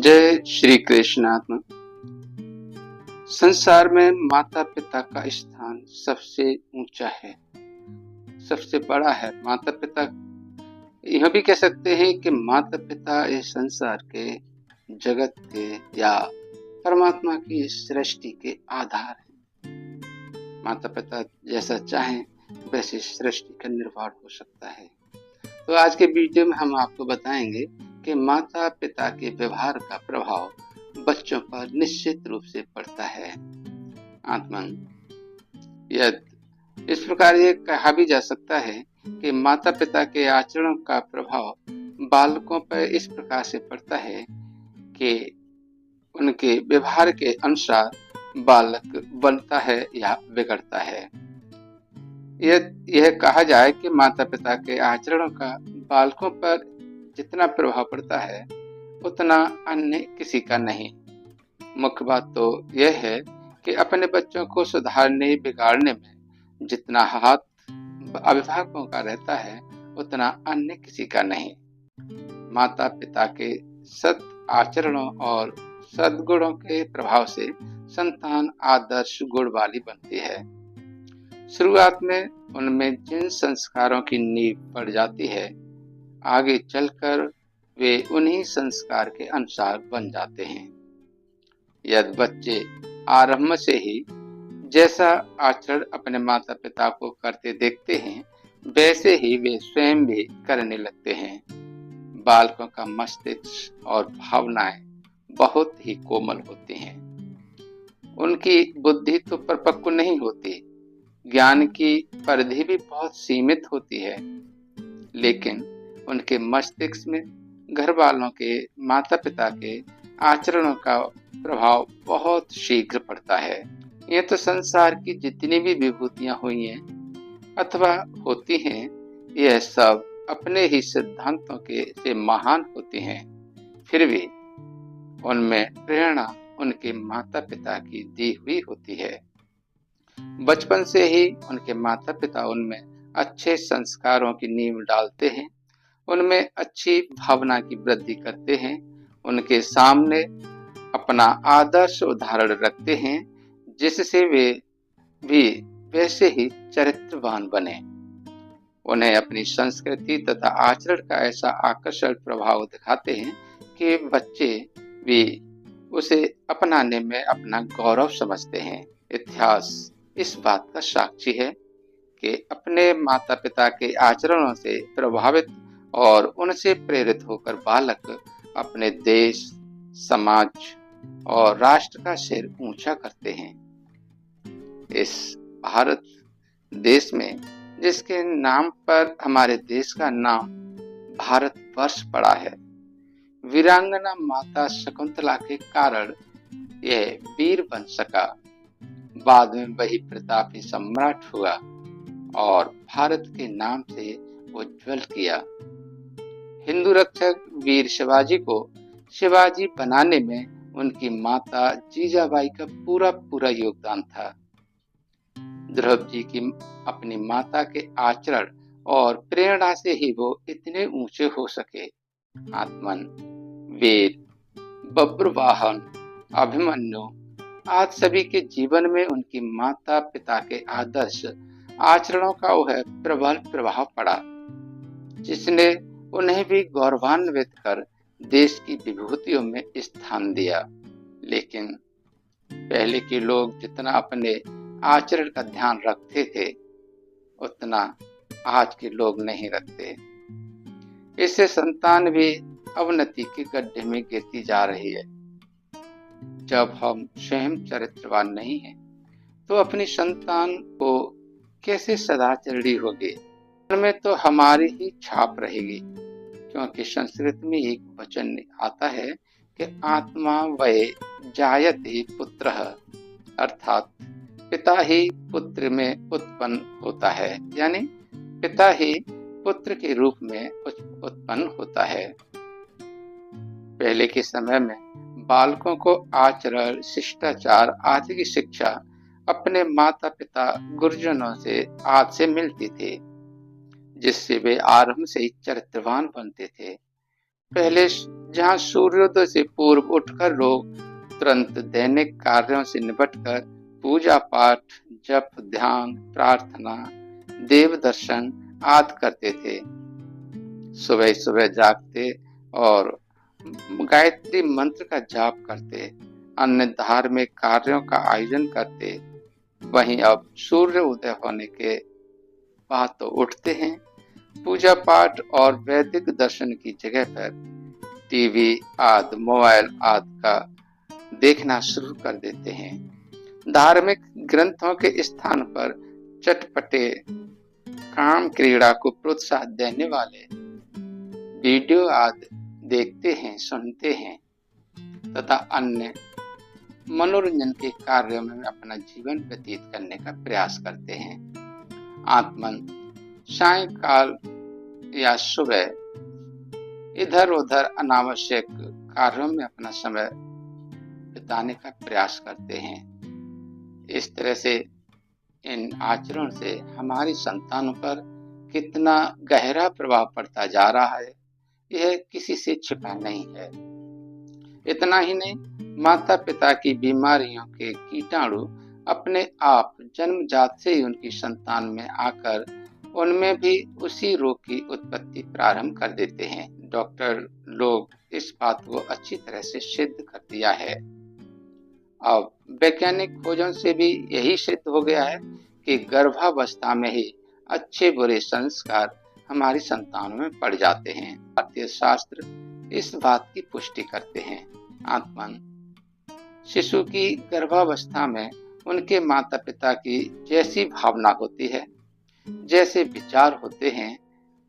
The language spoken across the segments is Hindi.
जय श्री कृष्णात्मा। संसार में माता पिता का स्थान सबसे ऊंचा है, सबसे बड़ा है। माता पिता, यह भी कह सकते हैं कि माता पिता इस संसार के, जगत के या परमात्मा की सृष्टि के आधार हैं। माता पिता जैसा चाहें वैसे सृष्टि का निर्माण हो सकता है। तो आज के वीडियो में हम आपको बताएंगे कि माता पिता के व्यवहार का प्रभाव बच्चों पर निश्चित रूप से पड़ता है। आत्मन, इस प्रकार ये कहा भी जा सकता है कि माता पिता के आचरणों का प्रभाव बालकों पर इस प्रकार से पड़ता है कि उनके व्यवहार के अनुसार बालक बनता है या बिगड़ता है। यह कहा जाए कि माता पिता के आचरणों का बालकों पर जितना प्रभाव पड़ता है उतना अन्य किसी का नहीं। मुख्य बात तो यह है कि अपने बच्चों को सुधारने बिगाड़ने में जितना हाथ अभिभावकों का रहता है उतना अन्य किसी का नहीं। माता पिता के सद आचरणों और सद्गुणों के प्रभाव से संतान आदर्श गुण वाली बनती है। शुरुआत में उनमें जिन संस्कारों की नींव पड़ जाती है, आगे चलकर वे उन्हीं संस्कार के अनुसार बन जाते हैं। यदि बच्चे आरंभ से ही जैसा आचरण अपने माता पिता को करते देखते हैं, वैसे ही वे स्वयं भी करने लगते हैं। बालकों का मस्तिष्क और भावनाएं बहुत ही कोमल होती हैं। उनकी बुद्धि तो परिपक्व नहीं होती, ज्ञान की परिधि भी बहुत सीमित होती है, लेकिन उनके मस्तिष्क में घर वालों के, माता पिता के आचरणों का प्रभाव बहुत शीघ्र पड़ता है। ये तो संसार की जितनी भी विभूतियां हुई हैं अथवा होती हैं, यह सब अपने ही सिद्धांतों के से महान होती हैं। फिर भी उनमें प्रेरणा उनके माता पिता की दी हुई होती है। बचपन से ही उनके माता पिता उनमें अच्छे संस्कारों की नींव डालते हैं, उनमें अच्छी भावना की वृद्धि करते हैं, उनके सामने अपना आदर्श उदाहरण रखते हैं, जिससे वे भी वैसे ही चरित्रवान बने। उन्हें अपनी संस्कृति तथा आचरण का ऐसा आकर्षण प्रभाव दिखाते हैं कि बच्चे भी उसे अपनाने में अपना गौरव समझते हैं। इतिहास इस बात का साक्षी है कि अपने माता पिता के आचरणों से प्रभावित और उनसे प्रेरित होकर बालक अपने देश, समाज और राष्ट्र का सिर ऊंचा करते हैं। इस भारत देश में, जिसके नाम पर हमारे देश का नाम भारतवर्ष पड़ा है, वीरांगना माता शकुंतला के कारण यह वीर बन सका। बाद में वही प्रतापी सम्राट हुआ और भारत के नाम से उज्जवल किया। हिंदू रक्षक वीर शिवाजी को शिवाजी बनाने में उनकी माता जीजाबाई का पूरा योगदान था। ध्रुव जी की अपनी माता के आचरण और प्रेरणा से ही वो इतने ऊंचे हो सके। आत्मन, वीर, बब्रवाहन, अभिमन्यु आज सभी के जीवन में उनकी माता पिता के आदर्श आचरणों का वह प्रबल प्रभाव पड़ा, जिसने उन्हें भी गौरवान्वित कर देश की विभूतियों में स्थान दिया। लेकिन पहले के लोग जितना अपने आचरण का ध्यान रखते थे, उतना आज के लोग नहीं रखते। इससे संतान भी अवनति के गड्ढे में गिरती जा रही है। जब हम स्वयं चरित्रवान नहीं हैं, तो अपनी संतान को कैसे सदाचरणी होगी? उनमें तो हमारी ही छाप रहेगी, क्योंकि संस्कृत में एक वचन आता है कि आत्मा वै जायते पुत्रः, अर्थात पिता ही पुत्र में उत्पन्न होता है, यानी पिता ही पुत्र के रूप में उत्पन्न होता है। पहले के समय में बालकों को आचरण, शिष्टाचार आदि की शिक्षा अपने माता पिता गुरुजनों से आदि से मिलती थी, जिससे वे आरंभ से ही चरित्रवान बनते थे। पहले जहां सूर्योदय से पूर्व उठकर लोग तुरंत दैनिक कार्यों से निपटकर पूजा पाठ, जप, ध्यान, प्रार्थना, देव दर्शन आदि करते थे। सुबह सुबह जागते और गायत्री मंत्र का जाप करते, अन्य धार्मिक कार्यों का आयोजन करते। वहीं अब सूर्य उदय होने के बाद तो उठते हैं, पूजा पाठ और वैदिक दर्शन की जगह पर टीवी आदि, मोबाइल आदि का देखना शुरू कर देते हैं। धार्मिक ग्रंथों के स्थान पर चटपटे काम क्रीड़ा को प्रोत्साहन देने वाले वीडियो आदि देखते हैं, सुनते हैं तथा अन्य मनोरंजन के कार्यों में अपना जीवन व्यतीत करने का प्रयास करते हैं। आत्मन सायंकाल या सुबह इधर उधर अनावश्यक कार्यों में अपना समय बिताने का प्रयास करते हैं। इस तरह से इन आचरण से हमारी संतानों पर कितना गहरा प्रभाव पड़ता जा रहा है, यह किसी से छिपा नहीं है। इतना ही नहीं, माता पिता की बीमारियों के कीटाणु अपने आप जन्मजात से ही उनकी संतान में आकर उनमें भी उसी रोग की उत्पत्ति प्रारंभ कर देते हैं। डॉक्टर लोग इस बात को अच्छी तरह से सिद्ध कर दिया है। अब वैज्ञानिक खोजों से भी यही सिद्ध हो गया है कि गर्भावस्था में ही अच्छे बुरे संस्कार हमारी संतानों में पड़ जाते हैं। भारतीय शास्त्र इस बात की पुष्टि करते हैं। आत्मन शिशु की गर्भावस्था में उनके माता पिता की जैसी भावना होती है, जैसे विचार होते हैं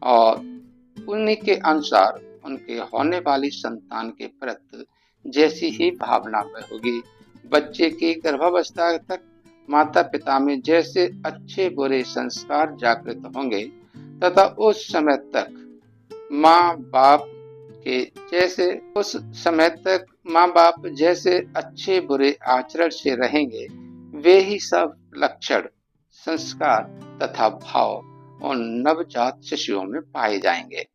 और उन्हीं के अनुसार उनके होने वाली संतान के प्रति जैसी ही भावना होगी। बच्चे की गर्भावस्था तक माता पिता में जैसे अच्छे बुरे संस्कार जागृत होंगे तथा उस समय तक माँ बाप जैसे अच्छे बुरे आचरण से रहेंगे, वे ही सब लक्षण, संस्कार तथा भाव उन नवजात शिशुओं में पाए जाएंगे।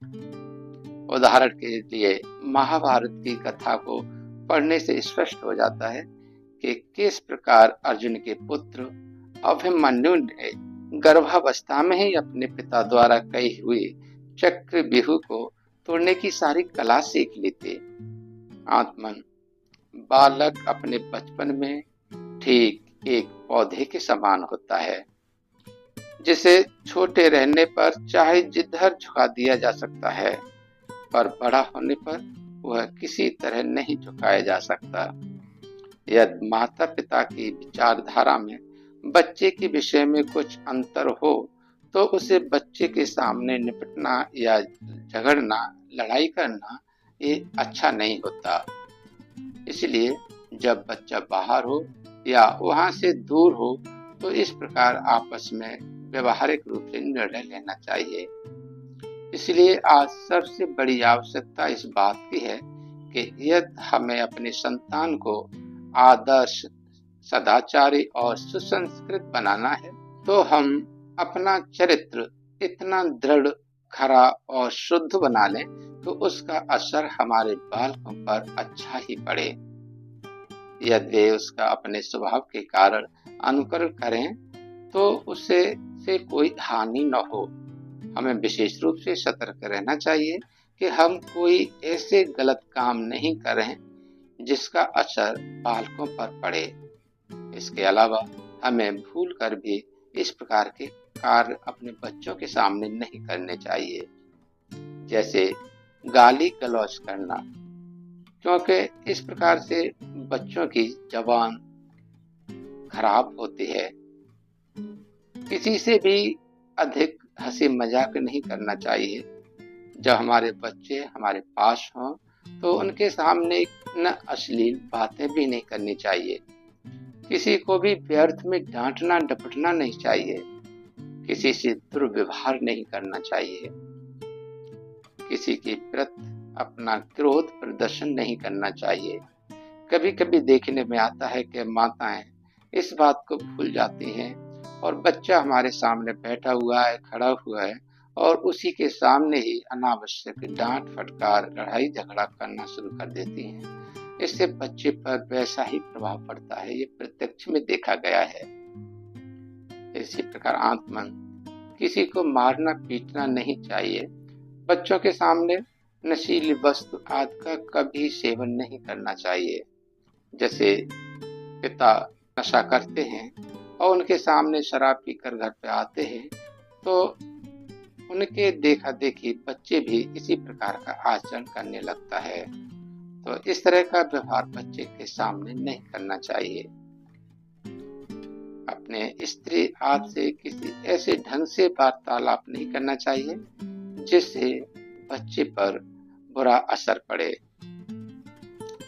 उदाहरण के लिए महाभारत की कथा को पढ़ने से स्पष्ट हो जाता है कि किस प्रकार अर्जुन के पुत्र अभिमन्यु ने गर्भावस्था में ही अपने पिता द्वारा कही हुई चक्रव्यूह को तोड़ने की सारी कला सीख ली थी। आत्मन बालक अपने बचपन में ठीक एक पौधे के समान होता है, जिसे छोटे रहने पर चाहे जिधर झुका दिया जा सकता है, पर बड़ा होने पर वह किसी तरह नहीं झुकाया जा सकता। यदि माता पिता की विचारधारा में बच्चे के विषय में कुछ अंतर हो तो उसे बच्चे के सामने निपटना या झगड़ना, लड़ाई करना ये अच्छा नहीं होता। इसलिए जब बच्चा बाहर हो या वहां से दूर हो तो इस प्रकार आपस में व्यवहारिक रूप से निर्णय लेना चाहिए। इसलिए आज सबसे बड़ी आवश्यकता इस बात की है कि यदि हमें अपने संतान को आदर्श, सदाचारी और सुसंस्कृत बनाना है तो हम अपना चरित्र इतना दृढ़, खरा और शुद्ध बना लें तो उसका असर हमारे बालकों पर अच्छा ही पड़े। यदि वे उसका अपने स्वभाव के कारण अनुकरण करें तो उससे कोई हानि न हो। हमें विशेष रूप से सतर्क रहना चाहिए कि हम कोई ऐसे गलत काम नहीं करें जिसका असर बालकों पर पड़े। इसके अलावा हमें भूल कर भी इस प्रकार के कार्य अपने बच्चों के सामने नहीं करने चाहिए, जैसे गाली गलौज करना, क्योंकि इस प्रकार से बच्चों की जबान खराब होती है। किसी से भी अधिक हंसी मजाक नहीं करना चाहिए। जब हमारे बच्चे हमारे पास हों तो उनके सामने न अश्लील बातें भी नहीं करनी चाहिए। किसी को भी व्यर्थ में डांटना डपटना नहीं चाहिए। किसी से दुर्व्यवहार नहीं करना चाहिए। किसी के प्रति अपना क्रोध प्रदर्शन नहीं करना चाहिए। कभी कभी देखने में आता है कि माताएं इस बात को भूल जाती हैं और बच्चा हमारे सामने बैठा हुआ है, खड़ा हुआ है और उसी के सामने ही अनावश्यक डांट फटकार लड़ाई झगड़ा करना शुरू कर देती हैं। इससे बच्चे पर वैसा ही प्रभाव पड़ता है, ये प्रत्यक्ष में देखा गया है। इसी प्रकार आत्मन, किसी को मारना पीटना नहीं चाहिए। बच्चों के सामने नशीली वस्तु आदि का कभी सेवन नहीं करना चाहिए। जैसे पिता नशा करते हैं और उनके सामने शराब पीकर घर पे आते हैं, तो उनके देखा देखी बच्चे भी इसी प्रकार का आचरण करने लगता है। तो इस तरह का व्यवहार बच्चे के सामने नहीं करना चाहिए। अपने स्त्री आदि से किसी ऐसे ढंग से वार्तालाप नहीं करना चाहिए जिससे बच्चे पर बुरा असर पड़े।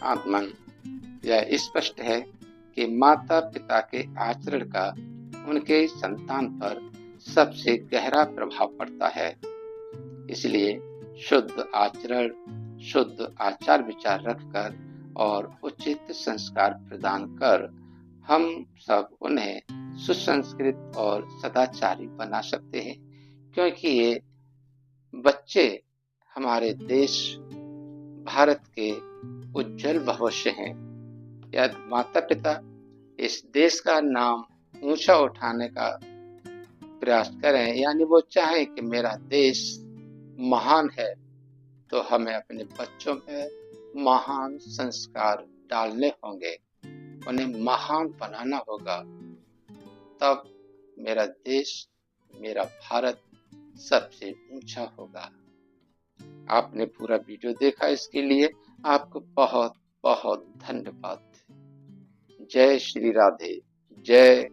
आत्मन, यह स्पष्ट है कि माता पिता के आचरण का उनके संतान पर सबसे गहरा प्रभाव पड़ता है। इसलिए शुद्ध आचरण, शुद्ध आचार विचार रखकर और उचित संस्कार प्रदान कर हम सब उन्हें सुसंस्कृत और सदाचारी बना सकते हैं, क्योंकि ये बच्चे हमारे देश भारत के उज्जवल भविष्य हैं। यदि माता पिता इस देश का नाम ऊंचा उठाने का प्रयास करें, यानी वो चाहें कि मेरा देश महान है, तो हमें अपने बच्चों में महान संस्कार डालने होंगे, उन्हें महान बनाना होगा। तब मेरा देश, मेरा भारत सबसे ऊंचा होगा। आपने पूरा वीडियो देखा, इसके लिए आपको बहुत बहुत धन्यवाद। जय श्री राधे, जय